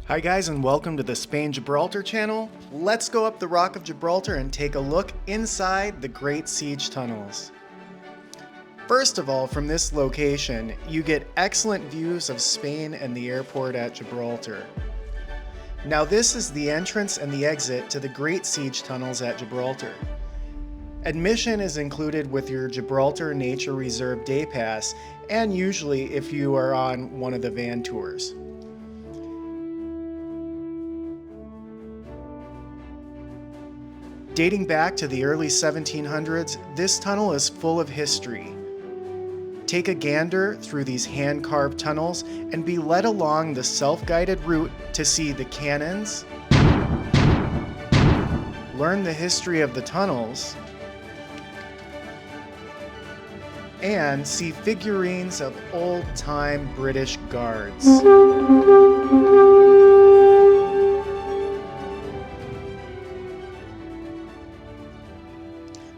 Hi guys, and welcome to the Spain Gibraltar channel. Let's go up the Rock of Gibraltar and take a look inside the Great Siege Tunnels. First of all, from this location, you get excellent views of Spain and the airport at Gibraltar. Now this is the entrance and the exit to the Great Siege Tunnels at Gibraltar. Admission is included with your Gibraltar Nature Reserve day pass, and usually if you are on one of the van tours. Dating back to the early 1700s, this tunnel is full of history. Take a gander through these hand-carved tunnels and be led along the self-guided route to see the cannons, learn the history of the tunnels, and see figurines of old-time British guards.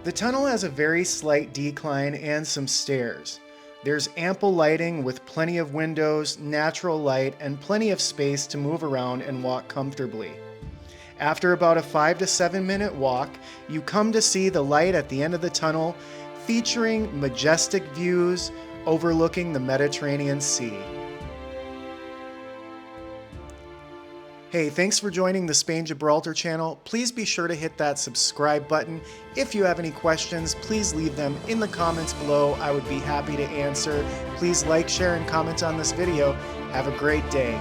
The tunnel has a very slight decline and some stairs. There's ample lighting with plenty of windows, natural light, and plenty of space to move around and walk comfortably. After about a 5 to 7 minute walk, you come to see the light at the end of the tunnel, featuring majestic views overlooking the Mediterranean Sea. Hey, thanks for joining the Spain Gibraltar channel. Please be sure to hit that subscribe button. If you have any questions, please leave them in the comments below. I would be happy to answer. Please like, share, and comment on this video. Have a great day.